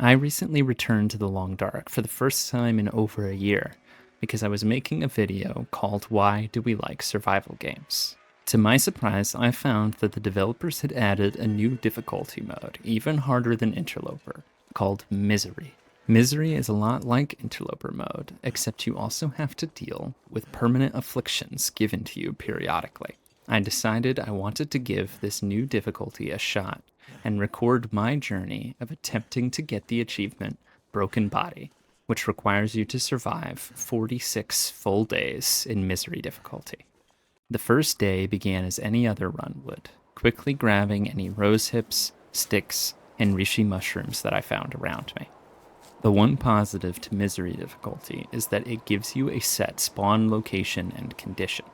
I recently returned to the Long Dark for the first time in over a year because I was making a video called Why Do We Like Survival Games? To my surprise, I found that the developers had added a new difficulty mode, even harder than Interloper, called Misery. Misery is a lot like Interloper mode, except you also have to deal with permanent afflictions given to you periodically. I decided I wanted to give this new difficulty a shot and record my journey of attempting to get the achievement Broken Body, which requires you to survive 46 full days in Misery difficulty. The first day began as any other run would, quickly grabbing any rose hips, sticks, and reishi mushrooms that I found around me. The one positive to Misery difficulty is that it gives you a set spawn location and condition.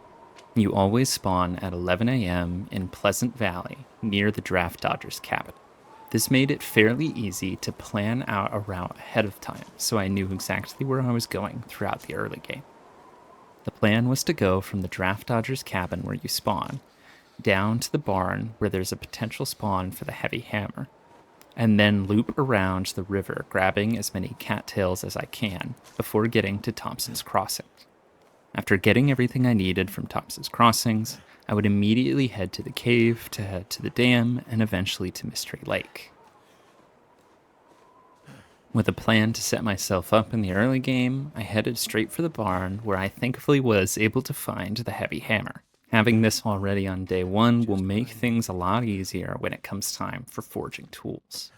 You always spawn at 11 a.m. in Pleasant Valley, near the Draft Dodgers cabin. This made it fairly easy to plan out a route ahead of time, so I knew exactly where I was going throughout the early game. The plan was to go from the Draft Dodgers cabin where you spawn, down to the barn where there's a potential spawn for the Heavy Hammer, and then loop around the river grabbing as many cattails as I can before getting to Thompson's Crossings. After getting everything I needed from Thompson's Crossings, I would immediately head to the cave to head to the dam and eventually to Mystery Lake. With a plan to set myself up in the early game, I headed straight for the barn where I thankfully was able to find the Heavy Hammer. Having this already on day one will make things a lot easier when it comes time for forging tools.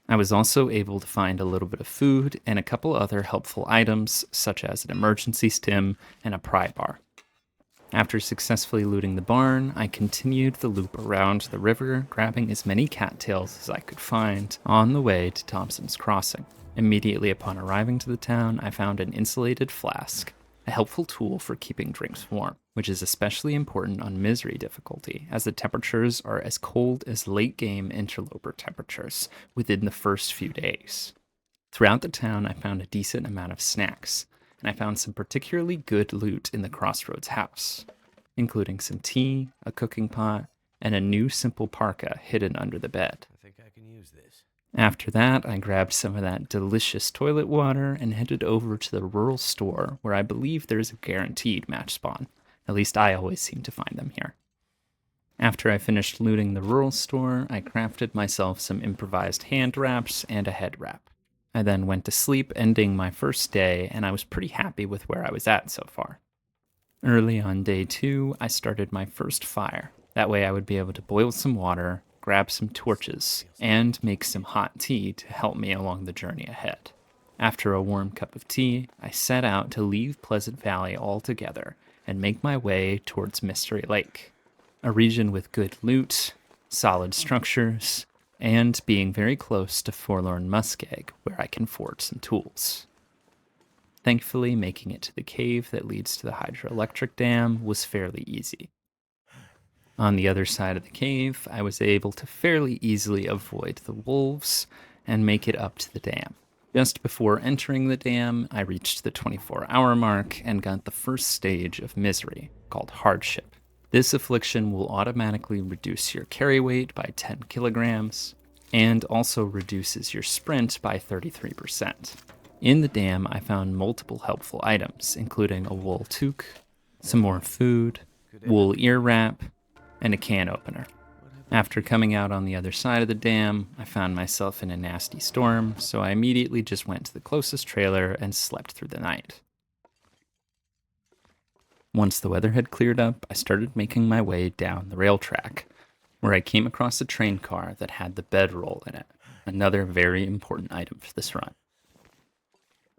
I was also able to find a little bit of food and a couple other helpful items, such as an emergency stim and a pry bar. After successfully looting the barn, I continued the loop around the river, grabbing as many cattails as I could find on the way to Thompson's Crossing. Immediately upon arriving to the town, I found an insulated flask, a helpful tool for keeping drinks warm, which is especially important on Misery difficulty, as the temperatures are as cold as late-game Interloper temperatures within the first few days. Throughout the town, I found a decent amount of snacks, and I found some particularly good loot in the Crossroads house, including some tea, a cooking pot, and a new simple parka hidden under the bed. I think I can use this. After that, I grabbed some of that delicious toilet water and headed over to the rural store where I believe there's a guaranteed match spawn. At least I always seem to find them here. After I finished looting the rural store, I crafted myself some improvised hand wraps and a head wrap. I then went to sleep, ending my first day, and I was pretty happy with where I was at so far. Early on day 2, I started my first fire. That way I would be able to boil some water, grab some torches, and make some hot tea to help me along the journey ahead. After a warm cup of tea, I set out to leave Pleasant Valley altogether and make my way towards Mystery Lake, a region with good loot, solid structures, and being very close to Forlorn Muskeg, where I can forge some tools. Thankfully, making it to the cave that leads to the hydroelectric dam was fairly easy. On the other side of the cave, I was able to fairly easily avoid the wolves and make it up to the dam. Just before entering the dam, I reached the 24-hour mark and got the first stage of Misery, called Hardship. This affliction will automatically reduce your carry weight by 10 kilograms and also reduces your sprint by 33%. In the dam, I found multiple helpful items, including a wool toque, some more food, wool ear wrap, and a can opener. After coming out on the other side of the dam, I found myself in a nasty storm, so I immediately just went to the closest trailer and slept through the night. Once the weather had cleared up, I started making my way down the rail track, where I came across a train car that had the bedroll in it, another very important item for this run.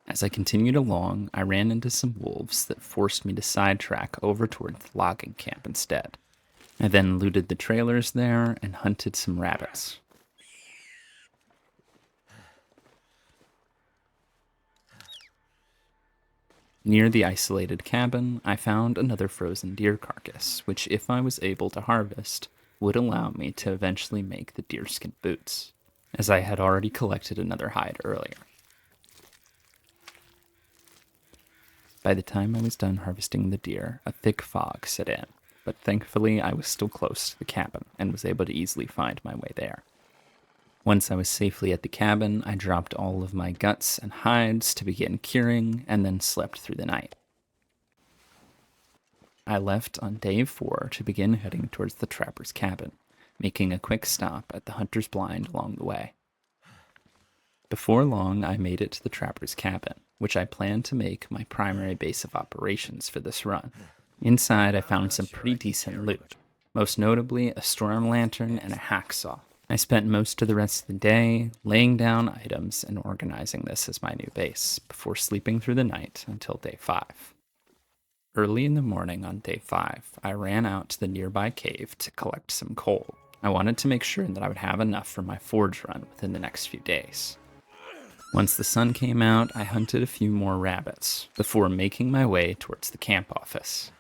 As I continued along, I ran into some wolves that forced me to sidetrack over toward the logging camp instead. I then looted the trailers there and hunted some rabbits. Near the isolated cabin, I found another frozen deer carcass, which if I was able to harvest, would allow me to eventually make the deerskin boots, as I had already collected another hide earlier. By the time I was done harvesting the deer, a thick fog set in, but thankfully I was still close to the cabin and was able to easily find my way there. Once I was safely at the cabin, I dropped all of my guts and hides to begin curing and then slept through the night. I left on day 4 to begin heading towards the trapper's cabin, making a quick stop at the hunter's blind along the way. Before long, I made it to the trapper's cabin, which I planned to make my primary base of operations for this run. Inside, I found some pretty decent loot, most notably a storm lantern and a hacksaw. I spent most of the rest of the day laying down items and organizing this as my new base, before sleeping through the night until day 5. Early in the morning on day 5, I ran out to the nearby cave to collect some coal. I wanted to make sure that I would have enough for my forge run within the next few days. Once the sun came out, I hunted a few more rabbits, before making my way towards the camp office.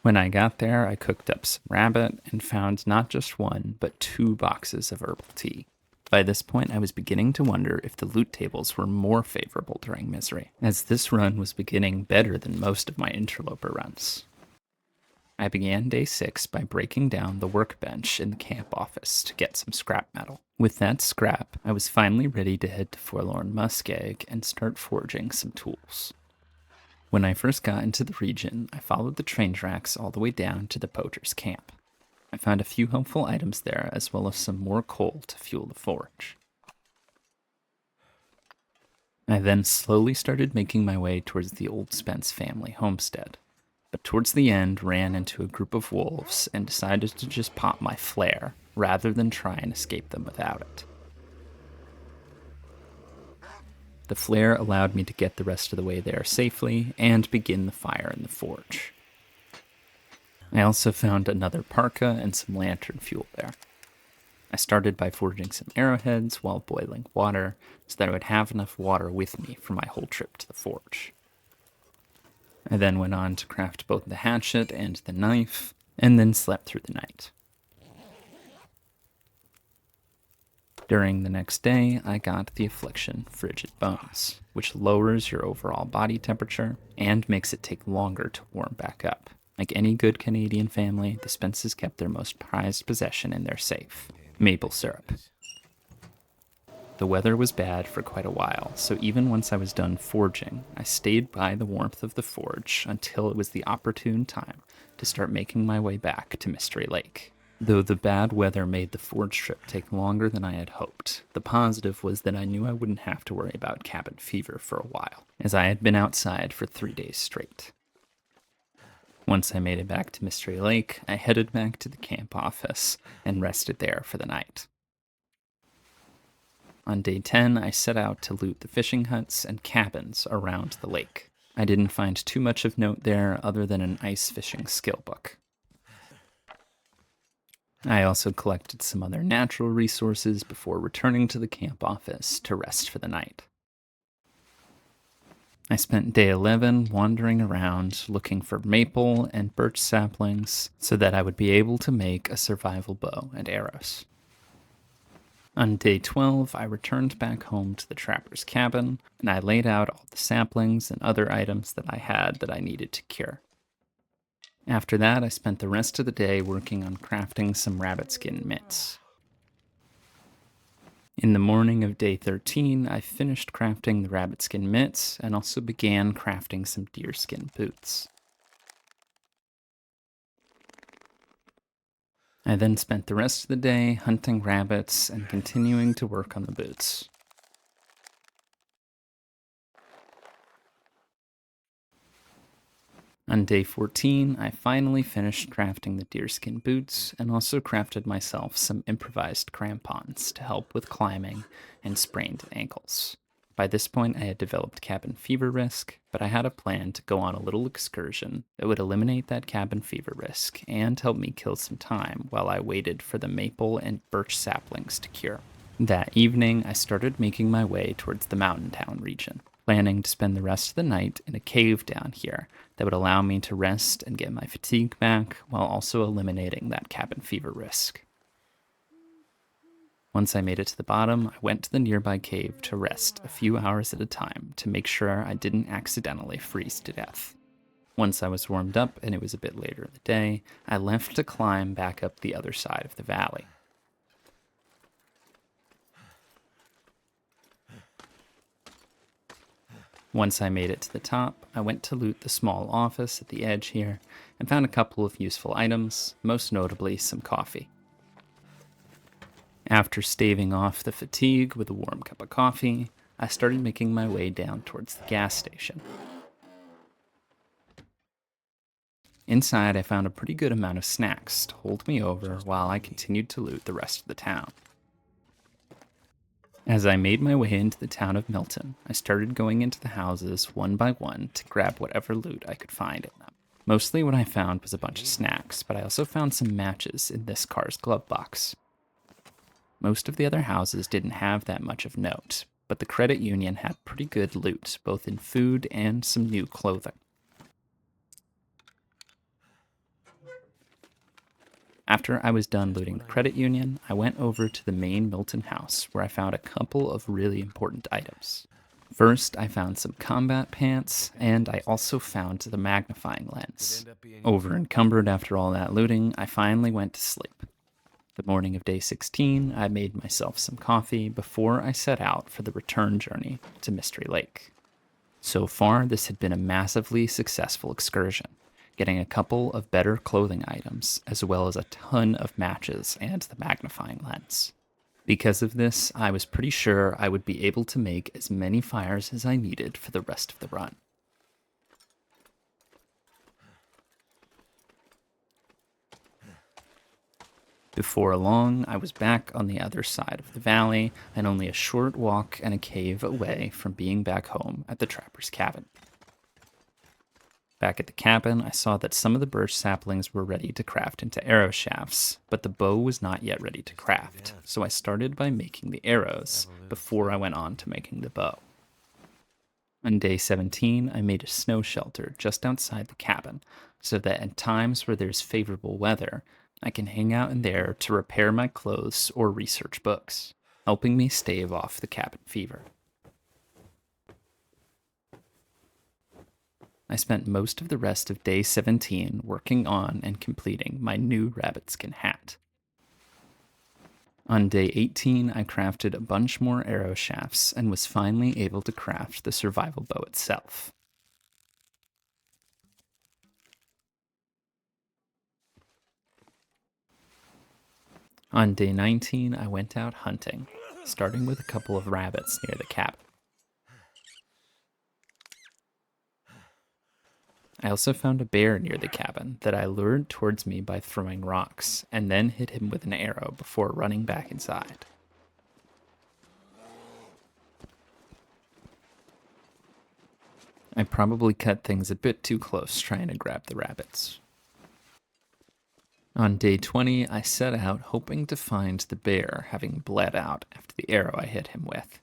When I got there, I cooked up some rabbit and found not just 1, but 2 boxes of herbal tea. By this point, I was beginning to wonder if the loot tables were more favorable during Misery, as this run was beginning better than most of my interloper runs. I began day 6 by breaking down the workbench in the camp office to get some scrap metal. With that scrap, I was finally ready to head to Forlorn Muskeg and start forging some tools. When I first got into the region, I followed the train tracks all the way down to the poacher's camp. I found a few helpful items there, as well as some more coal to fuel the forge. I then slowly started making my way towards the old Spence family homestead, but towards the end ran into a group of wolves and decided to just pop my flare, rather than try and escape them without it. The flare allowed me to get the rest of the way there safely and begin the fire in the forge. I also found another parka and some lantern fuel there. I started by forging some arrowheads while boiling water so that I would have enough water with me for my whole trip to the forge. I then went on to craft both the hatchet and the knife, and then slept through the night. During the next day, I got the affliction Frigid Bones, which lowers your overall body temperature and makes it take longer to warm back up. Like any good Canadian family, the Spences kept their most prized possession in their safe, maple syrup. The weather was bad for quite a while, so even once I was done forging, I stayed by the warmth of the forge until it was the opportune time to start making my way back to Mystery Lake. Though the bad weather made the forge trip take longer than I had hoped, the positive was that I knew I wouldn't have to worry about cabin fever for a while, as I had been outside for 3 days straight. Once I made it back to Mystery Lake, I headed back to the camp office and rested there for the night. On day 10, I set out to loot the fishing huts and cabins around the lake. I didn't find too much of note there other than an ice fishing skill book. I also collected some other natural resources before returning to the camp office to rest for the night. I spent day 11 wandering around looking for maple and birch saplings so that I would be able to make a survival bow and arrows. On day 12, I returned back home to the trapper's cabin, and I laid out all the saplings and other items that I had that I needed to cure. After that, I spent the rest of the day working on crafting some rabbit skin mitts. In the morning of day 13, I finished crafting the rabbit skin mitts and also began crafting some deerskin boots. I then spent the rest of the day hunting rabbits and continuing to work on the boots. On day 14, I finally finished crafting the deerskin boots and also crafted myself some improvised crampons to help with climbing and sprained ankles. By this point, I had developed cabin fever risk, but I had a plan to go on a little excursion that would eliminate that cabin fever risk and help me kill some time while I waited for the maple and birch saplings to cure. That evening, I started making my way towards the mountain town region, planning to spend the rest of the night in a cave down here that would allow me to rest and get my fatigue back while also eliminating that cabin fever risk. Once I made it to the bottom, I went to the nearby cave to rest a few hours at a time to make sure I didn't accidentally freeze to death. Once I was warmed up and it was a bit later in the day, I left to climb back up the other side of the valley. Once I made it to the top, I went to loot the small office at the edge here and found a couple of useful items, most notably some coffee. After staving off the fatigue with a warm cup of coffee, I started making my way down towards the gas station. Inside, I found a pretty good amount of snacks to hold me over while I continued to loot the rest of the town. As I made my way into the town of Milton, I started going into the houses one by one to grab whatever loot I could find in them. Mostly what I found was a bunch of snacks, but I also found some matches in this car's glove box. Most of the other houses didn't have that much of note, but the credit union had pretty good loot, both in food and some new clothing. After I was done looting the credit union, I went over to the main Milton house, where I found a couple of really important items. First, I found some combat pants, and I also found the magnifying lens. Over encumbered after all that looting, I finally went to sleep. The morning of day 16, I made myself some coffee before I set out for the return journey to Mystery Lake. So far, this had been a massively successful excursion, getting a couple of better clothing items, as well as a ton of matches and the magnifying lens. Because of this, I was pretty sure I would be able to make as many fires as I needed for the rest of the run. Before long, I was back on the other side of the valley, and only a short walk and a cave away from being back home at the trapper's cabin. Back at the cabin, I saw that some of the birch saplings were ready to craft into arrow shafts, but the bow was not yet ready to craft, so I started by making the arrows before I went on to making the bow. On day 17, I made a snow shelter just outside the cabin, so that at times where there's favorable weather, I can hang out in there to repair my clothes or research books, helping me stave off the cabin fever. I spent most of the rest of day 17 working on and completing my new rabbit skin hat. On day 18, I crafted a bunch more arrow shafts and was finally able to craft the survival bow itself. On day 19, I went out hunting, starting with a couple of rabbits near the cabin. I also found a bear near the cabin that I lured towards me by throwing rocks, and then hit him with an arrow before running back inside. I probably cut things a bit too close trying to grab the rabbits. On day 20, I set out hoping to find the bear having bled out after the arrow I hit him with.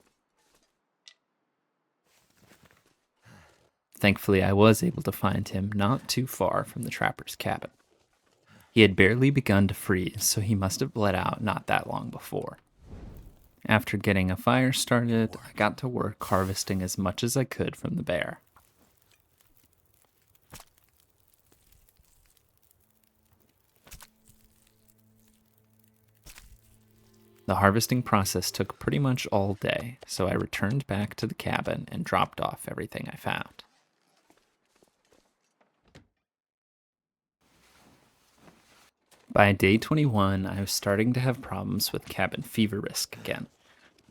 Thankfully, I was able to find him not too far from the trapper's cabin. He had barely begun to freeze, so he must have bled out not that long before. After getting a fire started, I got to work harvesting as much as I could from the bear. The harvesting process took pretty much all day, so I returned back to the cabin and dropped off everything I found. By day 21, I was starting to have problems with cabin fever risk again,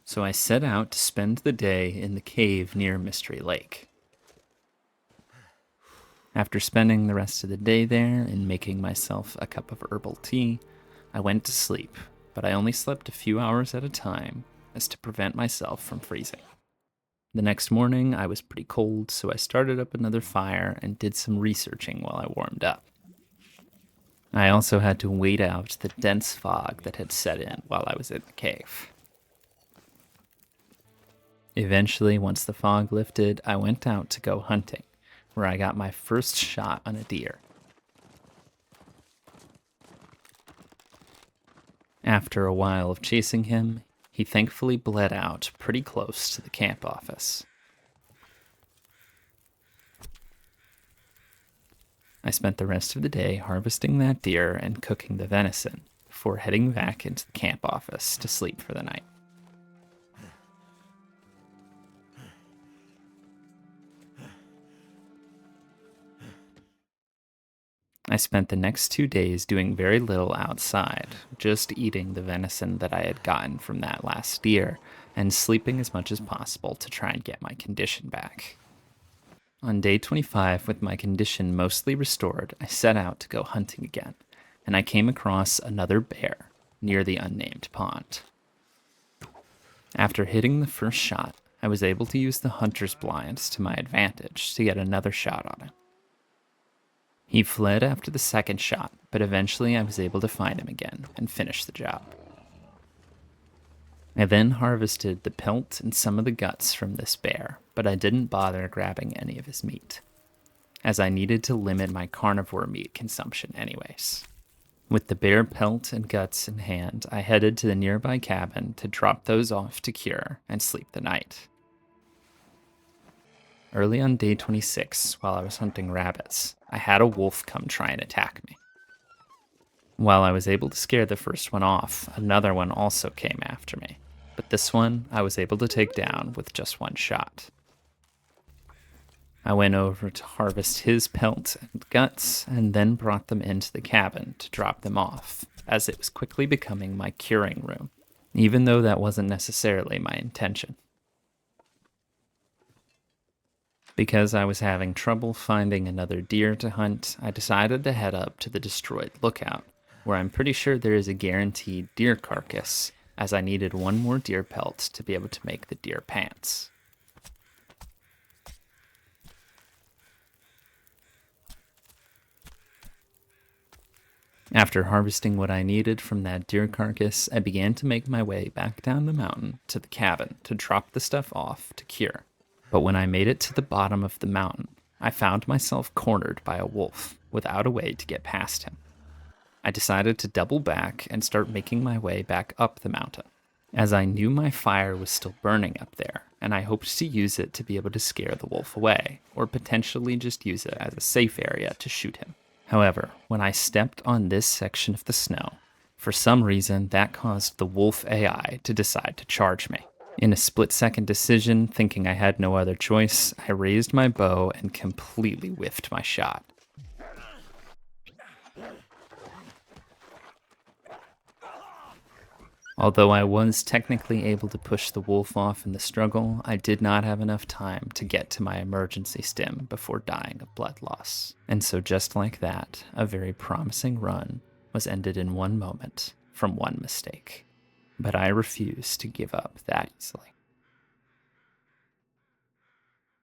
so I set out to spend the day in the cave near Mystery Lake. After spending the rest of the day there and making myself a cup of herbal tea, I went to sleep, but I only slept a few hours at a time as to prevent myself from freezing. The next morning, I was pretty cold, so I started up another fire and did some researching while I warmed up. I also had to wait out the dense fog that had set in while I was in the cave. Eventually, once the fog lifted, I went out to go hunting, where I got my first shot on a deer. After a while of chasing him, he thankfully bled out pretty close to the camp office. I spent the rest of the day harvesting that deer and cooking the venison before heading back into the camp office to sleep for the night. I spent the next 2 days doing very little outside, just eating the venison that I had gotten from that last deer, and sleeping as much as possible to try and get my condition back. On day 25, with my condition mostly restored, I set out to go hunting again, and I came across another bear near the unnamed pond. After hitting the first shot, I was able to use the hunter's blinds to my advantage to get another shot on him. He fled after the second shot, but eventually I was able to find him again and finish the job. I then harvested the pelt and some of the guts from this bear, but I didn't bother grabbing any of his meat, as I needed to limit my carnivore meat consumption anyways. With the bear pelt and guts in hand, I headed to the nearby cabin to drop those off to cure and sleep the night. Early on day 26, while I was hunting rabbits, I had a wolf come try and attack me. While I was able to scare the first one off, another one also came after me, but this one I was able to take down with just one shot. I went over to harvest his pelt and guts, and then brought them into the cabin to drop them off, as it was quickly becoming my curing room, even though that wasn't necessarily my intention. Because I was having trouble finding another deer to hunt, I decided to head up to the destroyed lookout, where I'm pretty sure there is a guaranteed deer carcass, as I needed one more deer pelt to be able to make the deer pants. After harvesting what I needed from that deer carcass, I began to make my way back down the mountain to the cabin to drop the stuff off to cure. But when I made it to the bottom of the mountain, I found myself cornered by a wolf without a way to get past him. I decided to double back and start making my way back up the mountain, as I knew my fire was still burning up there, and I hoped to use it to be able to scare the wolf away, or potentially just use it as a safe area to shoot him. However, when I stepped on this section of the snow, for some reason that caused the wolf AI to decide to charge me. In a split-second decision, thinking I had no other choice, I raised my bow and completely whiffed my shot. Although I was technically able to push the wolf off in the struggle, I did not have enough time to get to my emergency stim before dying of blood loss. And so just like that, a very promising run was ended in one moment from one mistake. But I refuse to give up that easily.